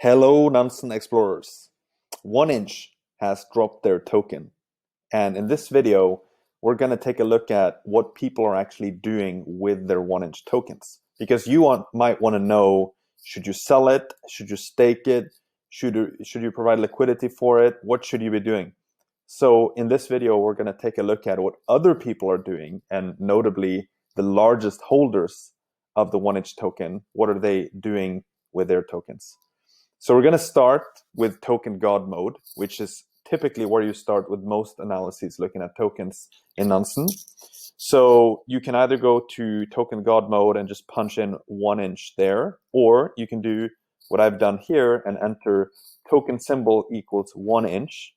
Hello, Nansen explorers. 1inch has dropped their token. And in this video, we're going to take a look at what people are actually doing with their 1inch tokens. Because might want to know, should you sell it? Should you stake it? Should you provide liquidity for it? What should you be doing? So in this video, we're going to take a look at what other people are doing, and notably the largest holders of the 1inch token. What are they doing with their tokens? So we're going to start with token God mode, which is typically where you start with most analyses looking at tokens in Nansen. So you can either go to token God mode and just punch in 1inch there, or you can do what I've done here and enter token symbol equals 1inch.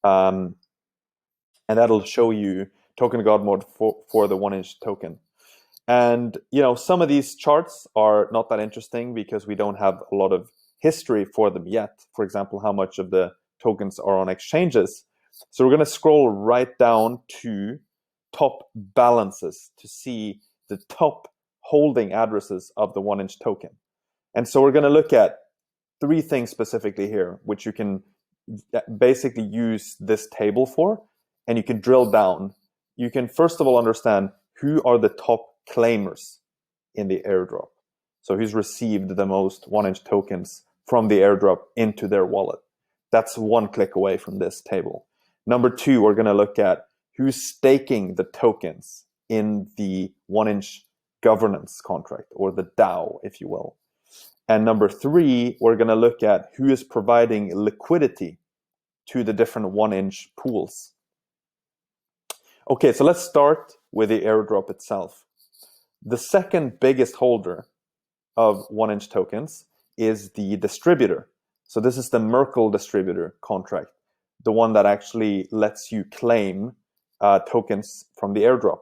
And that'll show you token God mode for the 1inch token. And some of these charts are not that interesting because we don't have a lot of history for them yet. For example, how much of the tokens are on exchanges. So we're going to scroll right down to top balances to see the top holding addresses of the 1inch token. And so we're going to look at three things specifically here, which you can basically use this table for, and you can drill down. You can first of all understand who are the top claimers in the airdrop. So who's received the most 1inch tokens from the airdrop into their wallet. That's one click away from this table. Number two, we're going to look at who's staking the tokens in the 1inch governance contract, or the DAO, if you will. And number three, we're going to look at who is providing liquidity to the different 1inch pools. Okay, so let's start with the airdrop itself. The second biggest holder of 1inch tokens is the distributor. So this is the Merkle distributor contract, the one that actually lets you claim tokens from the airdrop.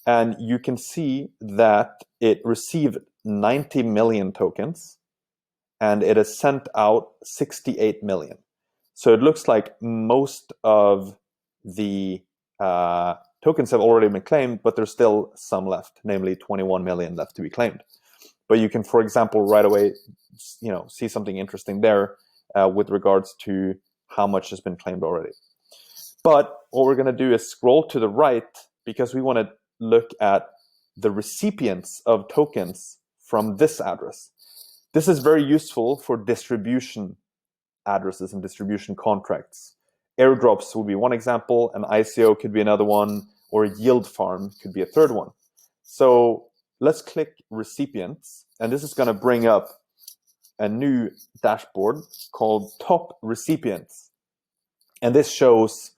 And you can see that it received 90 million tokens and it has sent out 68 million. So it looks like most of the tokens have already been claimed, but there's still some left, namely 21 million left to be claimed. But you can, for example, right away, see something interesting there with regards to how much has been claimed already. But what we're going to do is scroll to the right because we want to look at the recipients of tokens from this address. This is very useful for distribution addresses and distribution contracts. Airdrops will be one example, an ICO could be another one, or a yield farm could be a third one. So let's click recipients, and this is going to bring up a new dashboard called top recipients. And this shows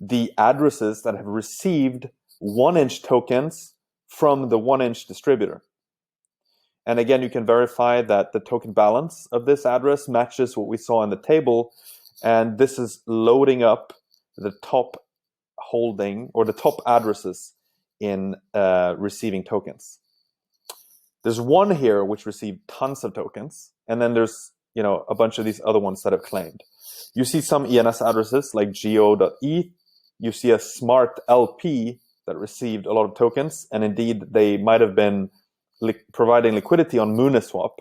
the addresses that have received 1inch tokens from the 1inch distributor. And again, you can verify that the token balance of this address matches what we saw in the table. And this is loading up the top holding or the top addresses in receiving tokens. There's one here which received tons of tokens, and then there's a bunch of these other ones that have claimed. You see some ENS addresses like go.eth. You see a smart LP that received a lot of tokens, and indeed they might have been providing liquidity on Mooniswap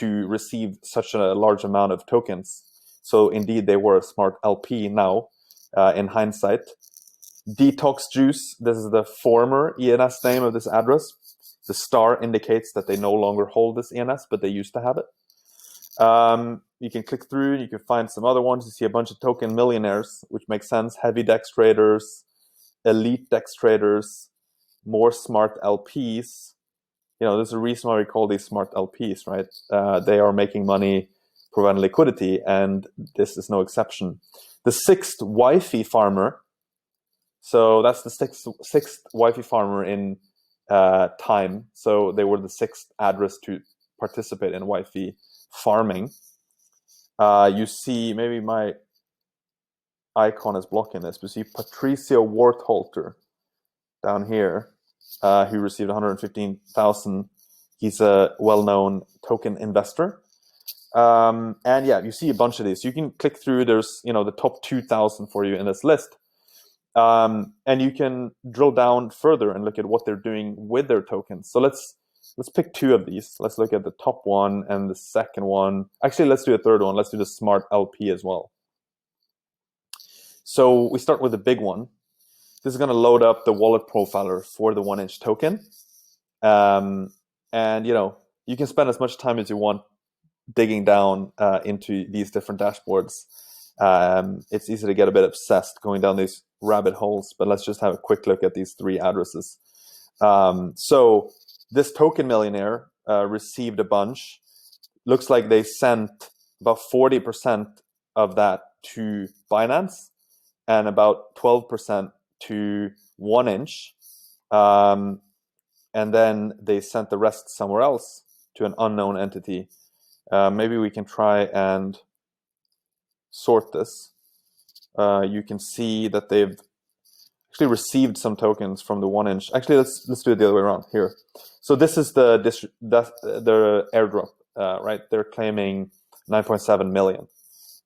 to receive such a large amount of tokens. So indeed they were a smart LP now in hindsight. Detox Juice, this is the former ENS name of this address. The star indicates that they no longer hold this ENS, but they used to have it. You can click through and you can find some other ones. You see a bunch of token millionaires, which makes sense. Heavy DEX traders, elite DEX traders, more smart LPs. There's a reason why we call these smart LPs, right? They are making money, providing liquidity, and this is no exception. The sixth Wi-Fi farmer. So that's the sixth Wi-Fi farmer in time. So they were the sixth address to participate in Wi-Fi farming. You see, maybe my icon is blocking this, but you see Patricio Wartholter down here, who received 115,000. He's a well-known token investor. And yeah, you see a bunch of these. You can click through. There's the top 2,000 for you in this list. And you can drill down further and look at what they're doing with their tokens. So let's let's pick two of these. Let's look at the top one and the second one. Actually, let's do a third one. Let's do the smart LP as well. So we start with the big one. This is going to load up the wallet profiler for the 1-inch token. And, you can spend as much time as you want digging down into these different dashboards. It's easy to get a bit obsessed going down these rabbit holes, but let's just have a quick look at these three addresses. So this token millionaire received a bunch. Looks like they sent about 40% of that to Binance and about 12% to 1-inch. And then they sent the rest somewhere else to an unknown entity. Maybe we can try and sort this. You can see that they've actually received some tokens from the 1-inch. Actually, let's do it the other way around here. So this is the airdrop, right? They're claiming 9.7 million.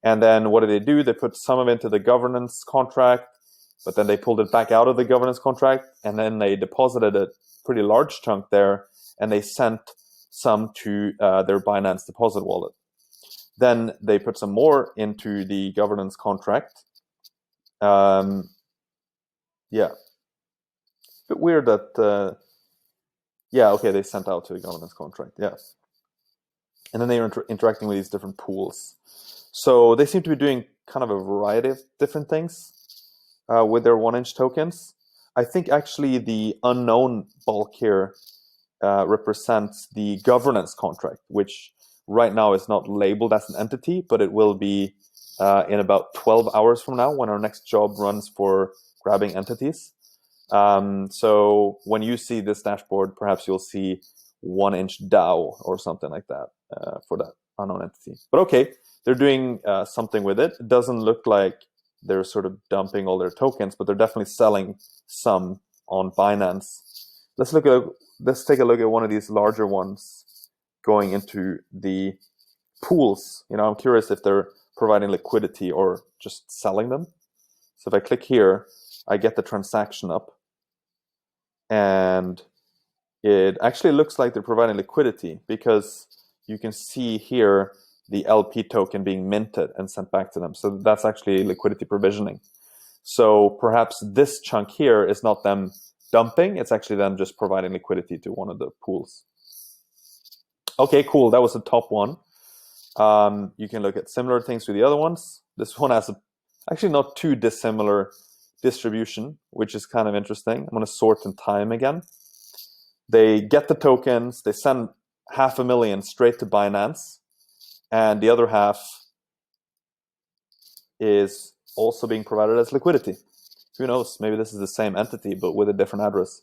And then what do? They put some of it into the governance contract, but then they pulled it back out of the governance contract, and then they deposited a pretty large chunk there, and they sent some to their Binance deposit wallet. Then they put some more into the governance contract. Yeah. Bit weird that, they sent out to the governance contract, yeah. And then they were interacting with these different pools. So they seem to be doing kind of a variety of different things with their 1-inch tokens. I think actually the unknown bulk here represents the governance contract, which right now is not labeled as an entity, but it will be in about 12 hours from now when our next job runs for grabbing entities. So when you see this dashboard, perhaps you'll see 1-inch DAO or something like that for that unknown entity. But okay, they're doing something with it. It doesn't look like they're sort of dumping all their tokens, but they're definitely selling some on Binance. Let's take a look at one of these larger ones going into the pools. I'm curious if they're providing liquidity or just selling them. So if I click here, I get the transaction up, and it actually looks like they're providing liquidity because you can see here the LP token being minted and sent back to them. So that's actually liquidity provisioning. So perhaps this chunk here is not them dumping, it's actually them just providing liquidity to one of the pools. Okay, cool, that was the top one. You can look at similar things with the other ones. This one has actually not too dissimilar distribution, which is kind of interesting. I'm going to sort in time again. They get the tokens, they send 500,000 straight to Binance, and the other half is also being provided as liquidity. Who knows, maybe this is the same entity but with a different address.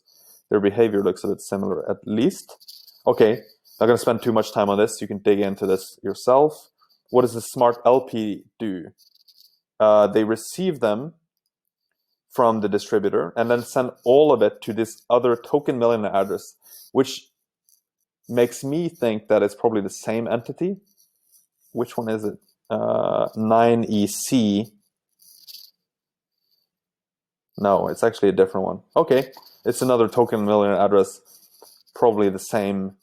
Their behavior looks a bit similar at least. Okay, not going to spend too much time on this. You can dig into this yourself. What does the smart LP do? They receive them from the distributor and then send all of it to this other token millionaire address, which makes me think that it's probably the same entity. Which one is it? 9EC. No, it's actually a different one. Okay, it's another token millionaire address, probably the same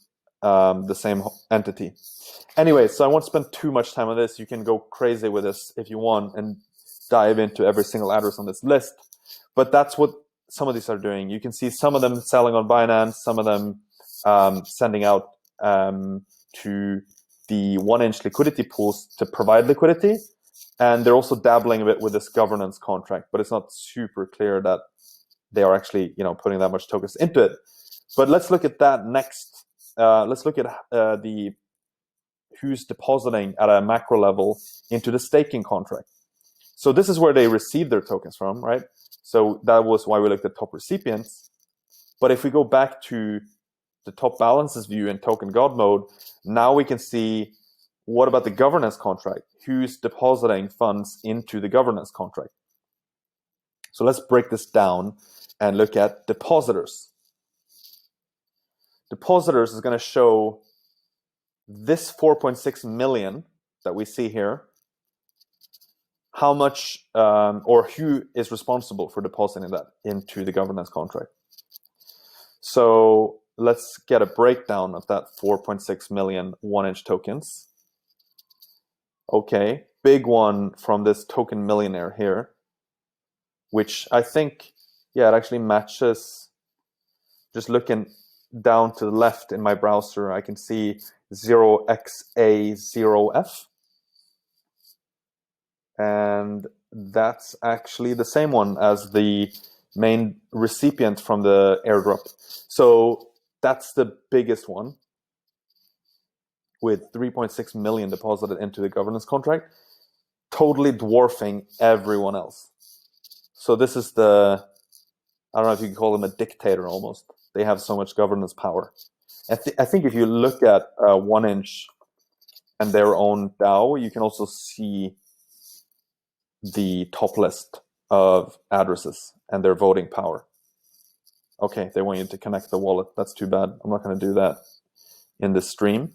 entity. Anyway, so I won't spend too much time on this. You can go crazy with this if you want and dive into every single address on this list. But that's what some of these are doing. You can see some of them selling on Binance, some of them sending out to the 1-inch liquidity pools to provide liquidity. And they're also dabbling a bit with this governance contract, but it's not super clear that they are actually, putting that much tokens into it. But let's look at that next. Let's look at the who's depositing at a macro level into the staking contract. So this is where they receive their tokens from, right? So that was why we looked at top recipients. But if we go back to the top balances view in token god mode, now we can see what about the governance contract? Who's depositing funds into the governance contract? So let's break this down and look at depositors. Depositors is going to show this 4.6 million that we see here, how much or who is responsible for depositing that into the governance contract. So let's get a breakdown of that 4.6 million 1-inch tokens. Okay, big one from this token millionaire here, which I think, yeah, it actually matches. Just looking down to the left in my browser, I can see 0xa0f. And that's actually the same one as the main recipient from the airdrop. So that's the biggest one, with 3.6 million deposited into the governance contract, totally dwarfing everyone else. So this is the, I don't know if you can call them a dictator almost. They have so much governance power. I think if you look at 1inch and their own DAO, you can also see the top list of addresses and their voting power. Okay, they want you to connect the wallet. That's too bad. I'm not going to do that in this stream.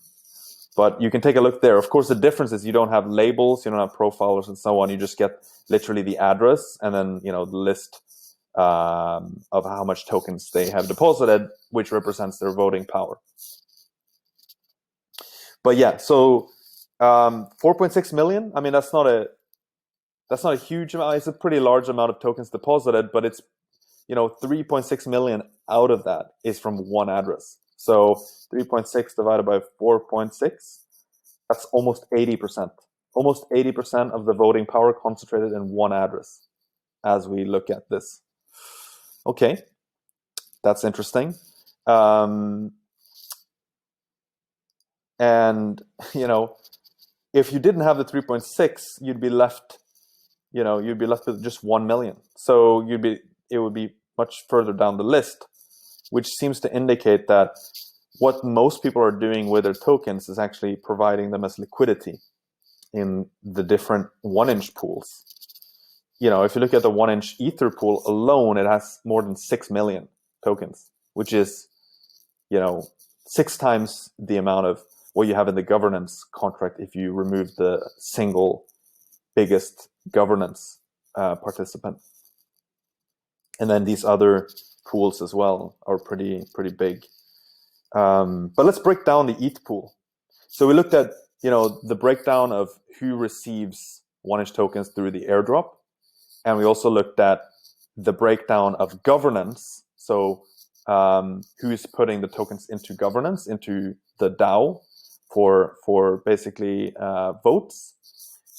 But you can take a look there. Of course, the difference is you don't have labels, you don't have profiles and so on. You just get literally the address and then, the list of how much tokens they have deposited, which represents their voting power. But yeah, so 4.6 million. I mean, that's not a huge amount. It's a pretty large amount of tokens deposited, but it's 3.6 million out of that is from one address. So 3.6 divided by 4.6, that's almost 80%. Almost 80% of the voting power concentrated in one address as we look at this. Okay, that's interesting. And, if you didn't have the 3.6, you'd be left with just 1 million. So it would be much further down the list, which seems to indicate that what most people are doing with their tokens is actually providing them as liquidity in the different 1-inch pools. If you look at the 1-inch Ether pool alone, it has more than 6 million tokens, which is, 6 times the amount of what you have in the governance contract if you remove the single biggest governance participant. And then these other pools as well are pretty big. But let's break down the ETH pool. So we looked at the breakdown of who receives 1-inch tokens through the airdrop, and we also looked at the breakdown of governance. So who's putting the tokens into governance, into the DAO for basically votes.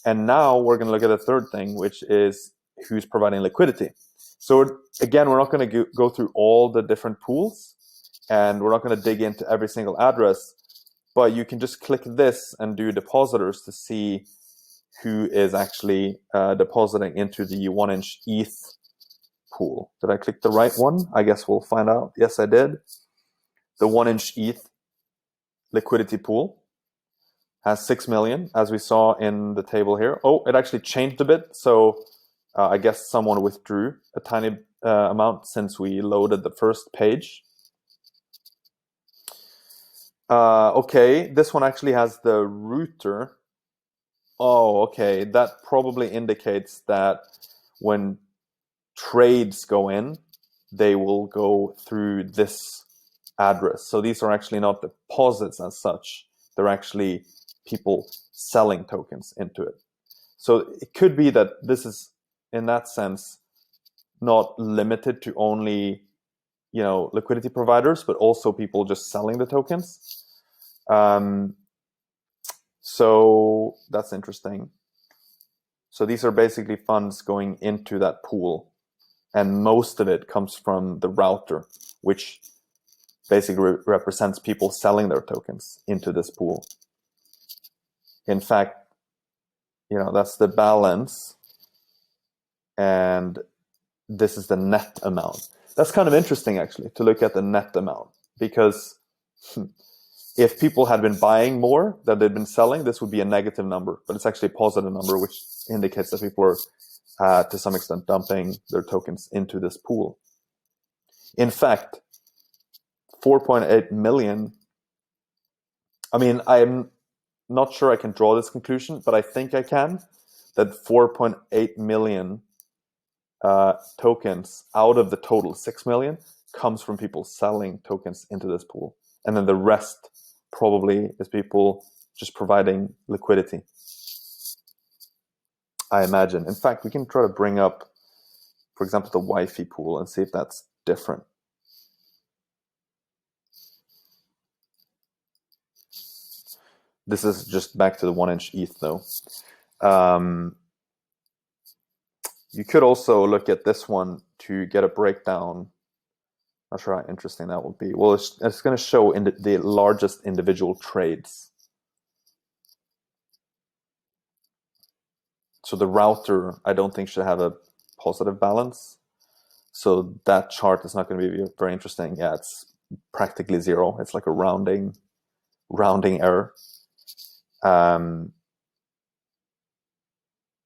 And now we're going to look at the third thing, which is who's providing liquidity. So again, we're not going to go through all the different pools, and we're not going to dig into every single address, but you can just click this and do depositors to see who is actually depositing into the 1-inch ETH pool. Did I click the right one? I guess we'll find out. Yes, I did. The 1-inch ETH liquidity pool has 6 million, as we saw in the table here. Oh, it actually changed a bit. So I guess someone withdrew a tiny amount since we loaded the first page. Okay, this one actually has the router. Oh, okay. That probably indicates that when trades go in, they will go through this address. So these are actually not deposits as such. They're actually people selling tokens into it. So it could be that this is, in that sense, not limited to only liquidity providers, but also people just selling the tokens. So that's interesting. So these are basically funds going into that pool, and most of it comes from the router, which basically represents people selling their tokens into this pool. In fact, that's the balance, and this is the net amount. That's kind of interesting, actually, to look at the net amount, because if people had been buying more than they've been selling, this would be a negative number, but it's actually a positive number, which indicates that people are, to some extent, dumping their tokens into this pool. In fact, 4.8 million, I mean, I'm not sure I can draw this conclusion, but I think I can, that 4.8 million tokens out of the total 6 million comes from people selling tokens into this pool. And then the rest probably is people just providing liquidity, I imagine. In fact, we can try to bring up, for example, the Wi-Fi pool and see if that's different. This is just back to the 1-inch ETH though. You could also look at this one to get a breakdown. Not sure how interesting that would be. Well, it's going to show in the largest individual trades. So the router, I don't think, should have a positive balance. So that chart is not going to be very interesting. Yeah, it's practically zero. It's like a rounding error.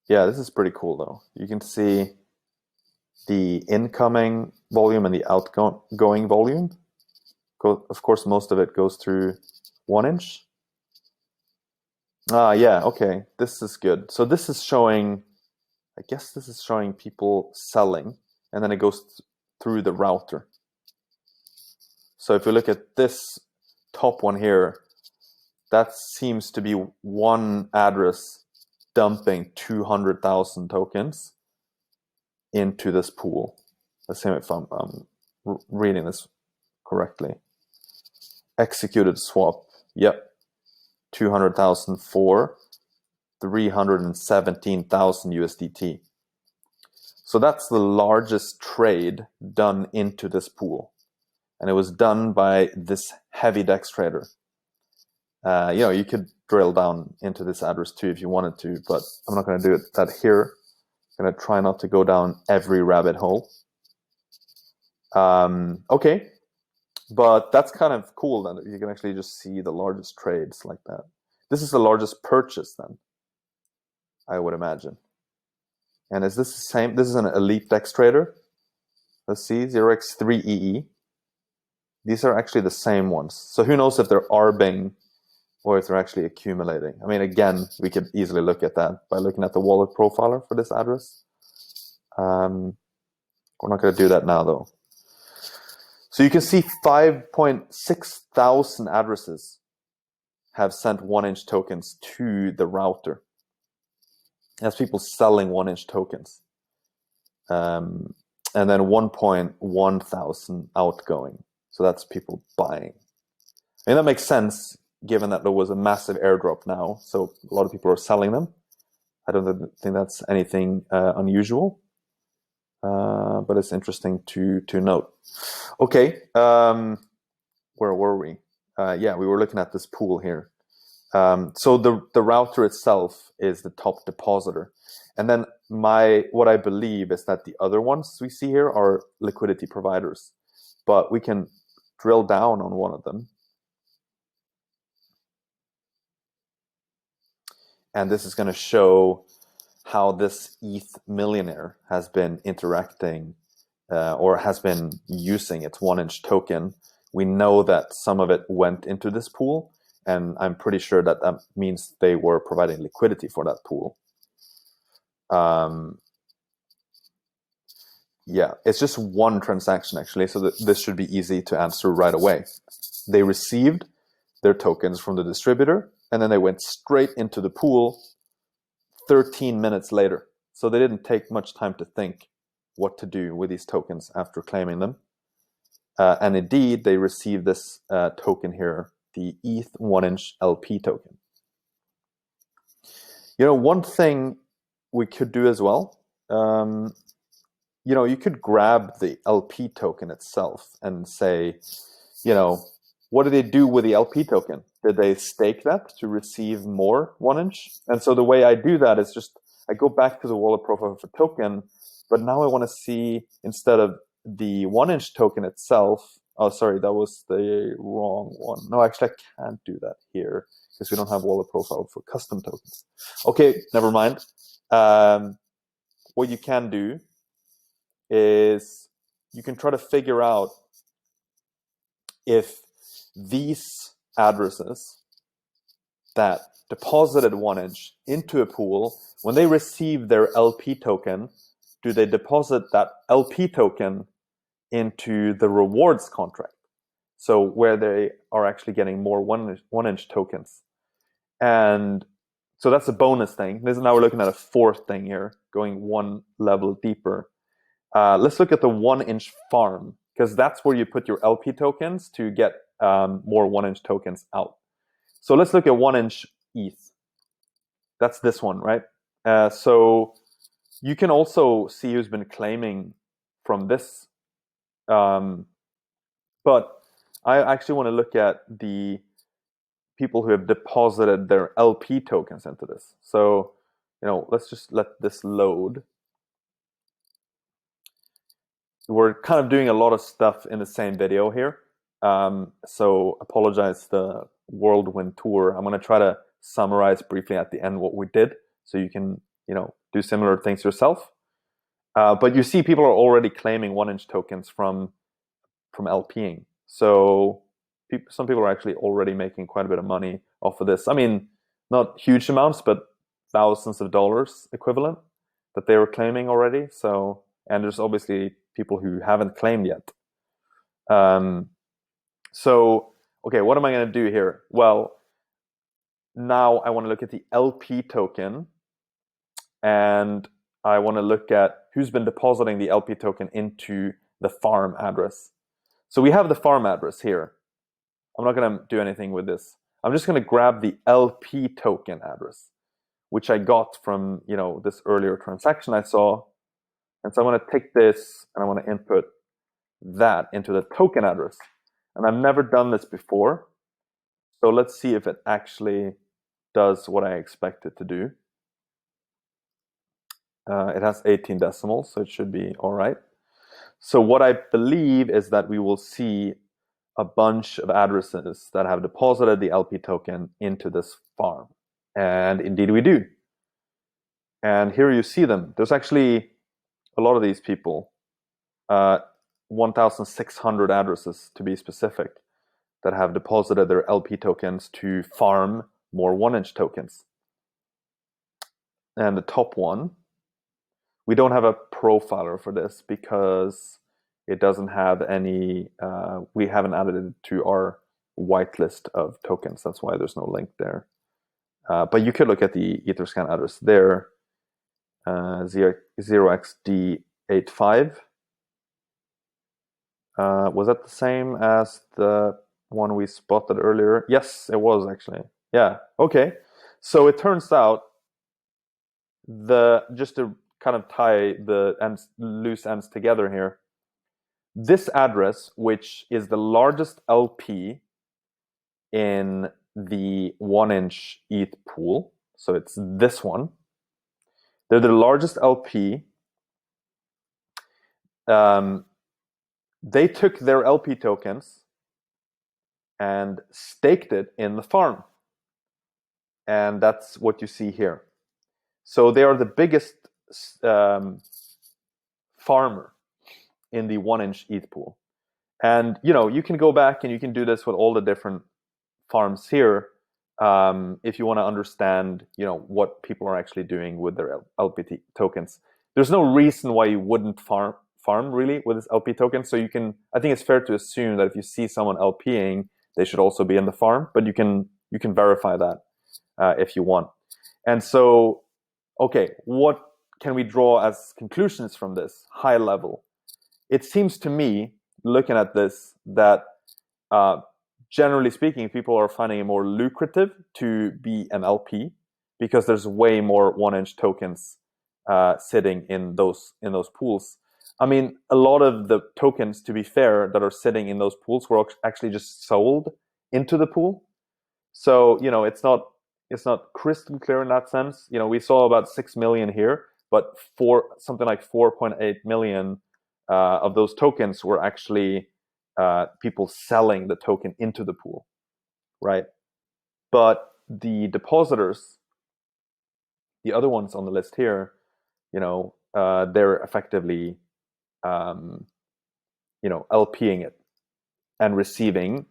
Yeah, this is pretty cool though. You can see the incoming volume and the outgoing volume. Of course, most of it goes through 1-inch. Yeah, okay, this is good. So this is showing, I guess this is showing people selling, and then it goes through the router. So if you look at this top one here, that seems to be one address dumping 200,000 tokens into this pool. Let's see if I'm reading this correctly. Executed swap, yep, 200,000 for 317,000 USDT. So that's the largest trade done into this pool. And it was done by this heavy DEX trader. You could drill down into this address too if you wanted to, but I'm not going to do that here. I'm going to try not to go down every rabbit hole. Okay, but that's kind of cool that you can actually just see the largest trades like that. This is the largest purchase then, I would imagine. And is this the same? This is an elite DEX trader. Let's see, 0x3EE. These are actually the same ones. So who knows if they're arbing or if they're actually accumulating. I mean, again, we could easily look at that by looking at the wallet profiler for this address. We're not going to do that now, though. So you can see 5.6 thousand addresses have sent 1-inch tokens to the router. That's people selling 1-inch tokens. And then 1.1 thousand outgoing. So that's people buying. And that makes sense given that there was a massive airdrop now. So a lot of people are selling them. I don't think that's anything unusual. But it's interesting to note. Okay, where were we? Yeah, we were looking at this pool here. So the router itself is the top depositor. And then what I believe is that the other ones we see here are liquidity providers. But we can drill down on one of them. And this is going to show how this ETH millionaire has been interacting or has been using its 1-inch token. We know that some of it went into this pool, and I'm pretty sure that that means they were providing liquidity for that pool. Yeah, it's just one transaction actually, so this should be easy to answer right away. They received their tokens from the distributor, and then they went straight into the pool 13 minutes later. So they didn't take much time to think what to do with these tokens after claiming them. And indeed, they received this token here, the ETH 1-inch LP token. One thing we could do as well, you could grab the LP token itself and say, what did they do with the LP token? Did they stake that to receive more 1-inch? And so the way I do that is just, I go back to the wallet profile for token, but now I want to see, instead of the 1-inch token itself, oh, sorry, that was the wrong one. No, actually, I can't do that here because we don't have wallet profile for custom tokens. Okay, never mind. What you can do is you can try to figure out if these addresses that deposited 1-inch into a pool, when they receive their LP token, do they deposit that LP token into the rewards contract. So where they are actually getting more one inch tokens. And so that's a bonus thing. Now we're looking at a fourth thing here, going one level deeper. Let's look at the 1 inch farm, because that's where you put your LP tokens to get more 1 inch tokens out. So let's look at 1 inch ETH. That's this one, right? So you can also see who's been claiming from this. But I actually want to look at the people who have deposited their LP tokens into this. So, let's just let this load. We're kind of doing a lot of stuff in the same video here. So apologize the whirlwind tour. I'm going to try to summarize briefly at the end what we did, so you can, do similar things yourself. But you see people are already claiming 1 inch tokens from LPing. So some people are actually already making quite a bit of money off of this. I mean, not huge amounts, but thousands of dollars equivalent that they were claiming already. So, and there's obviously people who haven't claimed yet. So, okay, what am I going to do here? Well, now I want to look at the LP token, and I want to look at who's been depositing the LP token into the farm address. So we have the farm address here. I'm not going to do anything with this. I'm just going to grab the LP token address, which I got from, this earlier transaction I saw. And so I want to take this and I want to input that into the token address. And I've never done this before. So let's see if it actually does what I expect it to do. It has 18 decimals, so it should be all right. So what I believe is that we will see a bunch of addresses that have deposited the LP token into this farm. And indeed we do. And here you see them. There's actually a lot of these people, 1,600 addresses to be specific, that have deposited their LP tokens to farm more 1 inch tokens. And the top one, we don't have a profiler for this because it doesn't have any, we haven't added it to our whitelist of tokens. That's why there's no link there. But you could look at the Etherscan address there, 0xD85. Was that the same as the one we spotted earlier? Yes, it was actually. Yeah, okay. So it turns out, just to kind of tie the loose ends together here, this address, which is the largest LP in the 1 inch ETH pool, so it's this one, they're the largest LP. They took their LP tokens and staked it in the farm. And that's what you see here. So they are the biggest farmer in the 1 inch ETH pool. And, you can go back and you can do this with all the different farms here, if you want to understand, what people are actually doing with their LP tokens. There's no reason why you wouldn't farm really with this LP token. So I think it's fair to assume that if you see someone LPing, they should also be in the farm, but you can verify that if you want. And so, okay, what can we draw as conclusions from this high level? It seems to me, looking at this, that generally speaking, people are finding it more lucrative to be an LP because there's way more 1 inch tokens sitting in those pools. I mean, a lot of the tokens, to be fair, that are sitting in those pools were actually just sold into the pool. So, it's not crystal clear in that sense. We saw about 6 million here, but something like 4.8 million of those tokens were actually people selling the token into the pool, right? But the depositors, the other ones on the list here, they're effectively, LPing it and receiving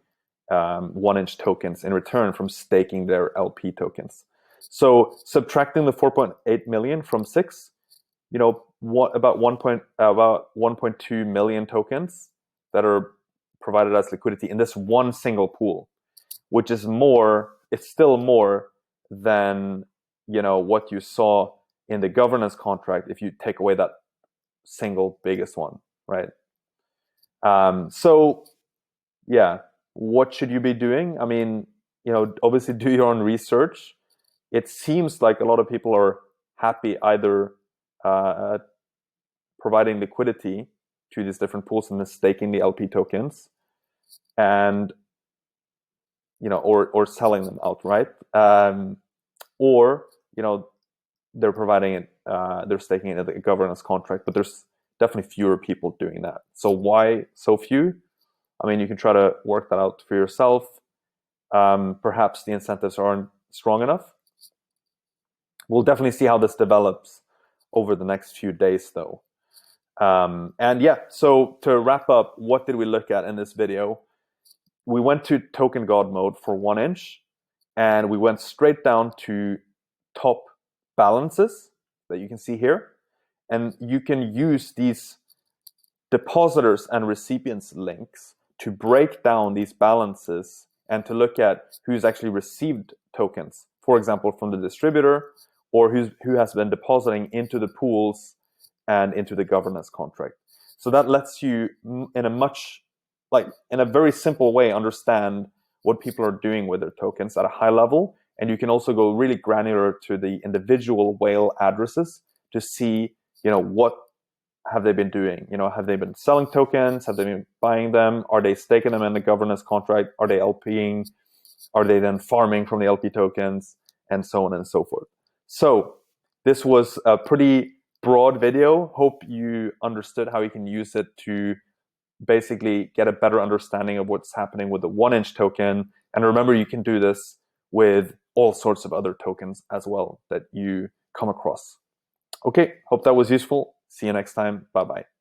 1 inch tokens in return from staking their LP tokens. So subtracting the 4.8 million from 6, about 1.2 million tokens that are provided as liquidity in this one single pool, which is more, it's still more than, what you saw in the governance contract if you take away that single biggest one, right? So yeah, what should you be doing? I mean, obviously do your own research. It seems like a lot of people are happy either providing liquidity to these different pools and then staking the LP tokens, and or selling them outright, or they're providing it, they're staking it in a governance contract. But there's definitely fewer people doing that. So why so few? I mean, you can try to work that out for yourself. Perhaps the incentives aren't strong enough. We'll definitely see how this develops over the next few days, though. And yeah, so to wrap up, what did we look at in this video? We went to token god mode for 1inch, and we went straight down to top balances that you can see here. And you can use these depositors and recipients links to break down these balances and to look at who's actually received tokens, for example, from the distributor, or who has been depositing into the pools and into the governance contract. So that lets you, in a very simple way, understand what people are doing with their tokens at a high level. And you can also go really granular to the individual whale addresses to see, what have they been doing? Have they been selling tokens? Have they been buying them? Are they staking them in the governance contract? Are they LPing? Are they then farming from the LP tokens? And so on and so forth. So this was a pretty broad video. Hope you understood how you can use it to basically get a better understanding of what's happening with the 1inch token. And remember, you can do this with all sorts of other tokens as well that you come across. Okay, hope that was useful. See you next time. Bye-bye.